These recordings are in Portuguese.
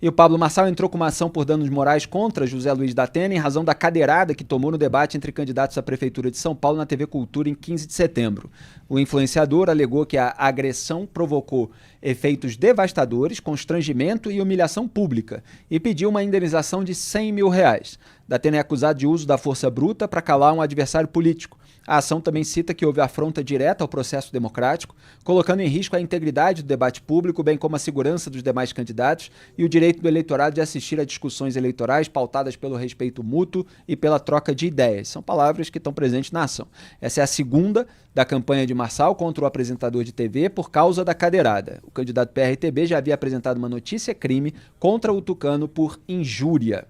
E o Pablo Marçal entrou com uma ação por danos morais contra José Luiz da Atena em razão da cadeirada que tomou no debate entre candidatos à Prefeitura de São Paulo na TV Cultura em 15 de setembro. O influenciador alegou que a agressão provocou efeitos devastadores, constrangimento e humilhação pública e pediu uma indenização de R$100 mil. Da Atena é acusado de uso da força bruta para calar um adversário político. A ação também cita que houve afronta direta ao processo democrático, colocando em risco a integridade do debate público, bem como a segurança dos demais candidatos e o direito do eleitorado de assistir a discussões eleitorais pautadas pelo respeito mútuo e pela troca de ideias. São palavras que estão presentes na ação. Essa é a segunda da campanha de Marçal contra o apresentador de TV por causa da cadeirada. O candidato PRTB já havia apresentado uma notícia-crime contra o tucano por injúria.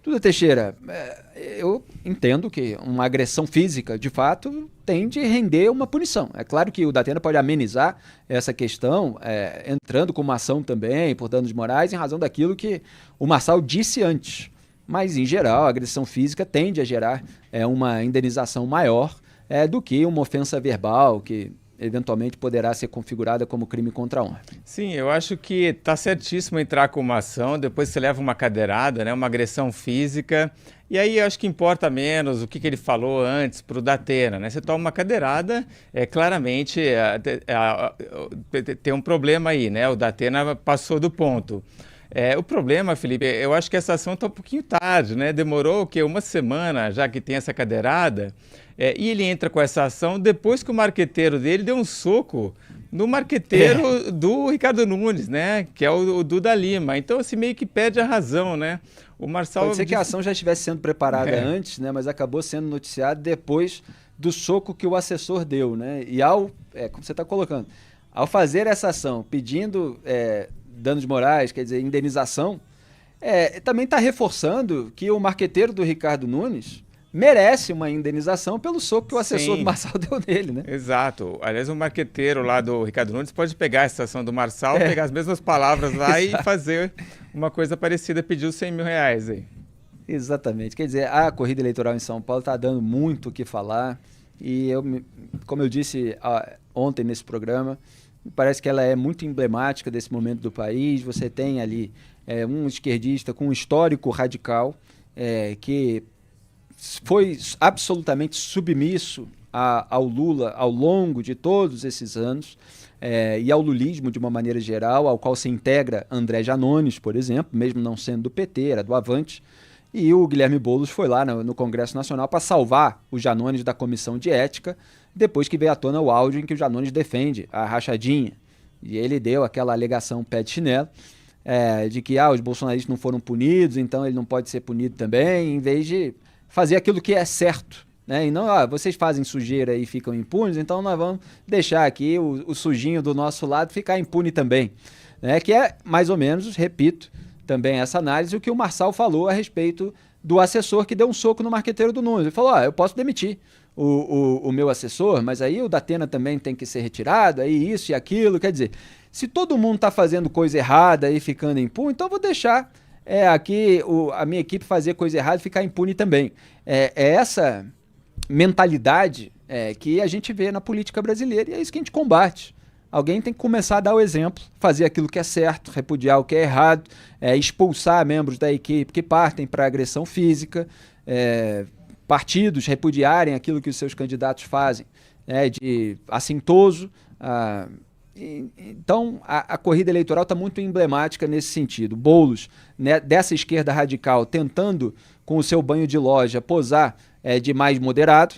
Duda Teixeira, eu entendo que uma agressão física, de fato, tem de render uma punição. É claro que o Datena pode amenizar essa questão, entrando com uma ação também por danos morais, em razão daquilo que o Marçal disse antes. Mas, em geral, a agressão física tende a gerar uma indenização maior do que uma ofensa verbal, que eventualmente poderá ser configurada como crime contra a honra. Sim, eu acho que está certíssimo entrar com uma ação, depois você leva uma cadeirada, né, uma agressão física, e aí eu acho que importa menos o que ele falou antes para o Datena, né? Você toma uma cadeirada, claramente tem um problema aí, né? O Datena passou do ponto. O problema, Felipe, eu acho que essa ação está um pouquinho tarde, né? Demorou o quê? Uma semana já que tem essa cadeirada, e ele entra com essa ação depois que o marqueteiro dele deu um soco no marqueteiro do Ricardo Nunes, né? Que é o Duda Lima. Então, assim, meio que perde a razão, né? O Marçal... Pode ser que a ação já estivesse sendo preparada antes, né? Mas acabou sendo noticiada depois do soco que o assessor deu, né? E como você está colocando, ao fazer essa ação pedindo danos morais, quer dizer, indenização, também está reforçando que o marqueteiro do Ricardo Nunes merece uma indenização pelo soco que o assessor do Marçal deu nele, né? Exato. Aliás, o marqueteiro lá do Ricardo Nunes pode pegar a ação do Marçal, pegar as mesmas palavras lá e fazer uma coisa parecida, pedir os R$100 mil aí. Exatamente. Quer dizer, a corrida eleitoral em São Paulo está dando muito o que falar e, como eu disse ontem nesse programa, me parece que ela é muito emblemática desse momento do país. Você tem ali um esquerdista com um histórico radical que foi absolutamente submisso ao Lula ao longo de todos esses anos e ao lulismo de uma maneira geral, ao qual se integra André Janones, por exemplo, mesmo não sendo do PT, era do Avante, e o Guilherme Boulos foi lá no Congresso Nacional para salvar o Janones da Comissão de Ética, depois que veio à tona o áudio em que o Janones defende a rachadinha, e ele deu aquela alegação pé de chinelo, de que os bolsonaristas não foram punidos, então ele não pode ser punido também, em vez de fazer aquilo que é certo, né? E não, vocês fazem sujeira e ficam impunes, então nós vamos deixar aqui o sujinho do nosso lado ficar impune também, né? Que é mais ou menos, repito, também essa análise, o que o Marçal falou a respeito do assessor que deu um soco no marqueteiro do Nunes. Ele falou, eu posso demitir o meu assessor, mas aí o Datena também tem que ser retirado, aí isso e aquilo, quer dizer, se todo mundo está fazendo coisa errada e ficando impune, então eu vou deixar aqui a minha equipe fazer coisa errada e ficar impune também. É essa mentalidade que a gente vê na política brasileira e é isso que a gente combate. Alguém tem que começar a dar o exemplo, fazer aquilo que é certo, repudiar o que é errado, expulsar membros da equipe que partem para agressão física, partidos repudiarem aquilo que os seus candidatos fazem, de assintoso. Então, a corrida eleitoral está muito emblemática nesse sentido. Boulos, né, dessa esquerda radical, tentando, com o seu banho de loja, posar de mais moderado.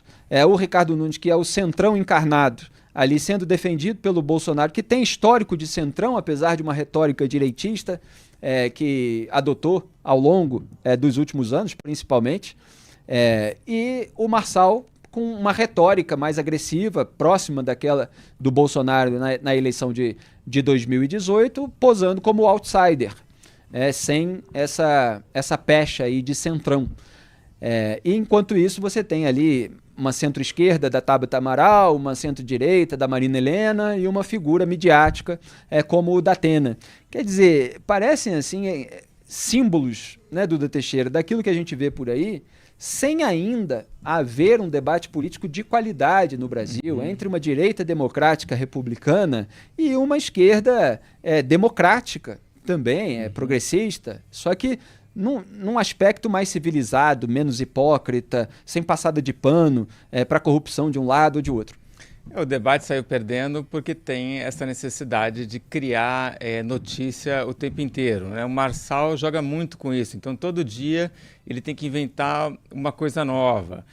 O Ricardo Nunes, que é o centrão encarnado, ali sendo defendido pelo Bolsonaro, que tem histórico de centrão, apesar de uma retórica direitista que adotou ao longo dos últimos anos, principalmente. E o Marçal, com uma retórica mais agressiva, próxima daquela do Bolsonaro na eleição de 2018, posando como outsider, sem essa pecha aí de centrão. E enquanto isso você tem ali uma centro-esquerda da Tabata Amaral, uma centro-direita da Marina Helena e uma figura midiática como o Datena. Quer dizer, parecem assim símbolos, né, Duda Teixeira, daquilo que a gente vê por aí, sem ainda haver um debate político de qualidade no Brasil, entre uma direita democrática republicana e uma esquerda democrática, também é progressista, só que num aspecto mais civilizado, menos hipócrita, sem passada de pano para a corrupção de um lado ou de outro. O debate saiu perdendo porque tem essa necessidade de criar notícia o tempo inteiro, né? O Marçal joga muito com isso, então todo dia ele tem que inventar uma coisa nova.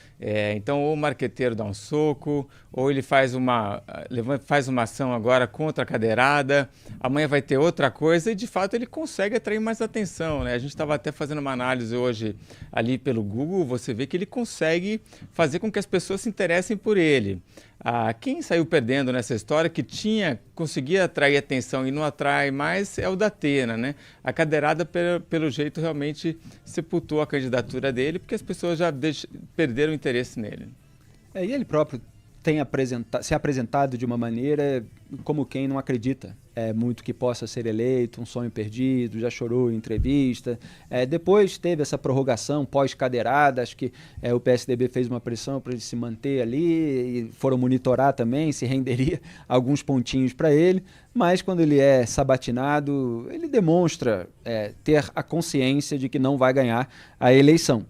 Então ou o marqueteiro dá um soco, ou ele faz uma ação agora contra a cadeirada, amanhã vai ter outra coisa e de fato ele consegue atrair mais atenção, né? A gente estava até fazendo uma análise hoje ali pelo Google, você vê que ele consegue fazer com que as pessoas se interessem por ele. Quem saiu perdendo nessa história, que conseguia atrair atenção e não atrai mais, é o Datena, né? A cadeirada, pelo jeito, realmente sepultou a candidatura dele, porque as pessoas já perderam o interesse nele. E ele próprio tem se apresentado de uma maneira como quem não acredita muito que possa ser eleito, um sonho perdido, já chorou em entrevista. Depois teve essa prorrogação pós-cadeirada, acho que o PSDB fez uma pressão para ele se manter ali e foram monitorar também se renderia alguns pontinhos para ele, mas quando ele é sabatinado, ele demonstra ter a consciência de que não vai ganhar a eleição.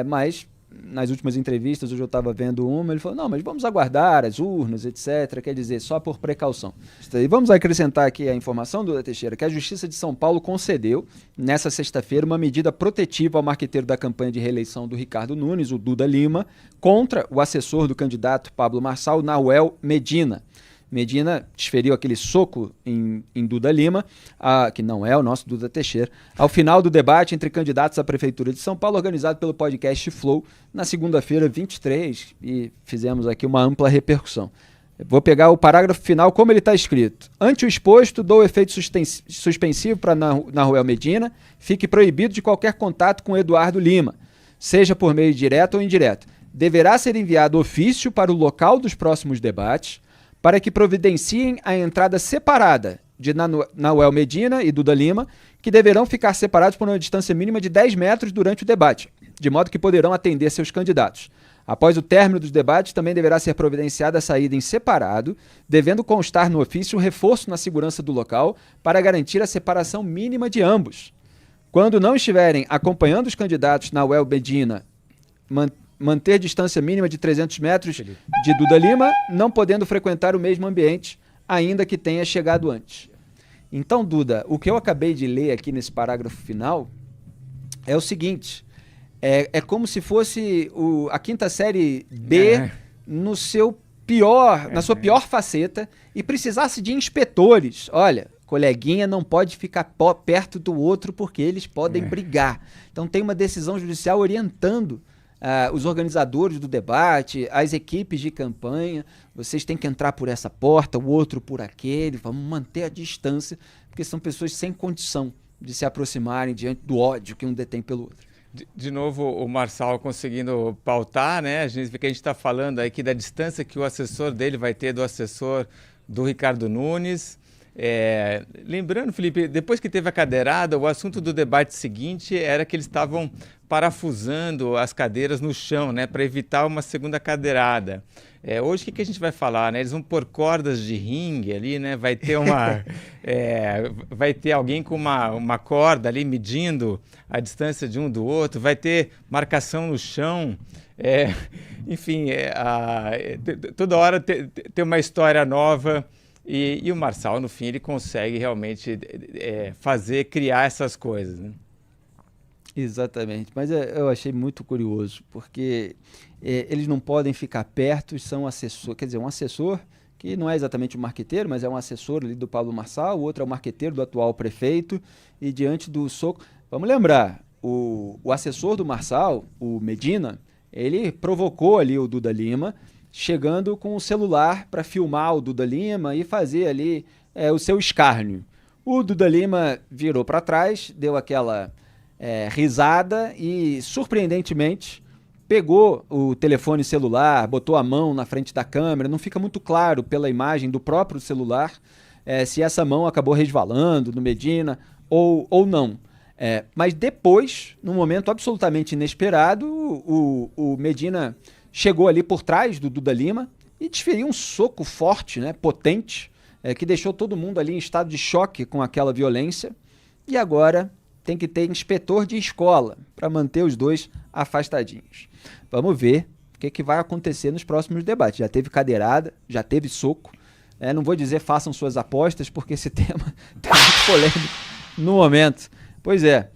Mas nas últimas entrevistas, hoje eu estava vendo uma, ele falou, não, mas vamos aguardar as urnas, etc., quer dizer, só por precaução. E vamos acrescentar aqui a informação, Duda Teixeira, que a Justiça de São Paulo concedeu, nessa sexta-feira, uma medida protetiva ao marqueteiro da campanha de reeleição do Ricardo Nunes, o Duda Lima, contra o assessor do candidato Pablo Marçal, Nahuel Medina. Medina desferiu aquele soco em Duda Lima, que não é o nosso Duda Teixeira, ao final do debate entre candidatos à Prefeitura de São Paulo, organizado pelo podcast Flow, na segunda-feira, 23, e fizemos aqui uma ampla repercussão. Vou pegar o parágrafo final como ele está escrito. Ante o exposto, dou efeito suspensivo para Nahuel Medina, fique proibido de qualquer contato com Eduardo Lima, seja por meio direto ou indireto. Deverá ser enviado ofício para o local dos próximos debates, para que providenciem a entrada separada de Nahuel Medina e Duda Lima, que deverão ficar separados por uma distância mínima de 10 metros durante o debate, de modo que poderão atender seus candidatos. Após o término dos debates, também deverá ser providenciada a saída em separado, devendo constar no ofício um reforço na segurança do local para garantir a separação mínima de ambos. Quando não estiverem acompanhando os candidatos Nahuel Medina, manter distância mínima de 300 metros de Duda Lima, não podendo frequentar o mesmo ambiente, ainda que tenha chegado antes. Então, Duda, o que eu acabei de ler aqui nesse parágrafo final é o seguinte, é como se fosse a quinta série B no seu na sua pior faceta e precisasse de inspetores. Olha, coleguinha não pode ficar perto do outro porque eles podem brigar. Então tem uma decisão judicial orientando os organizadores do debate, as equipes de campanha, vocês têm que entrar por essa porta, o outro por aquele, vamos manter a distância, porque são pessoas sem condição de se aproximarem diante do ódio que um detém pelo outro. De novo, o Marçal conseguindo pautar, né? A gente vê que a gente está falando aqui da distância que o assessor dele vai ter do assessor do Ricardo Nunes. Lembrando, Felipe, depois que teve a cadeirada, o assunto do debate seguinte era que eles estavam parafusando as cadeiras no chão, né, para evitar uma segunda cadeirada. Hoje o que a gente vai falar, né? Eles vão pôr cordas de ringue ali, né? Vai ter vai ter alguém com uma corda ali medindo a distância de um do outro, vai ter marcação no chão. Enfim, toda hora tem uma história nova. E o Marçal, no fim, ele consegue realmente criar essas coisas, né? Exatamente, mas eu achei muito curioso, porque eles não podem ficar perto, são assessor, quer dizer, um assessor que não é exatamente um marqueteiro, mas é um assessor ali do Pablo Marçal, o outro é o marqueteiro do atual prefeito, e diante do soco... Vamos lembrar, o assessor do Marçal, o Medina, ele provocou ali o Duda Lima, chegando com o celular para filmar o Duda Lima e fazer ali o seu escárnio. O Duda Lima virou para trás, deu aquela risada e, surpreendentemente, pegou o telefone celular, botou a mão na frente da câmera. Não fica muito claro pela imagem do próprio celular se essa mão acabou resvalando no Medina ou não. Mas depois, num momento absolutamente inesperado, o Medina chegou ali por trás do Duda Lima e desferiu um soco forte, né, potente, que deixou todo mundo ali em estado de choque com aquela violência. e agora tem que ter inspetor de escola para manter os dois afastadinhos. Vamos ver o que vai acontecer nos próximos debates. Já teve cadeirada, já teve soco. Não vou dizer façam suas apostas, porque esse tema está muito polêmico no momento. Pois é,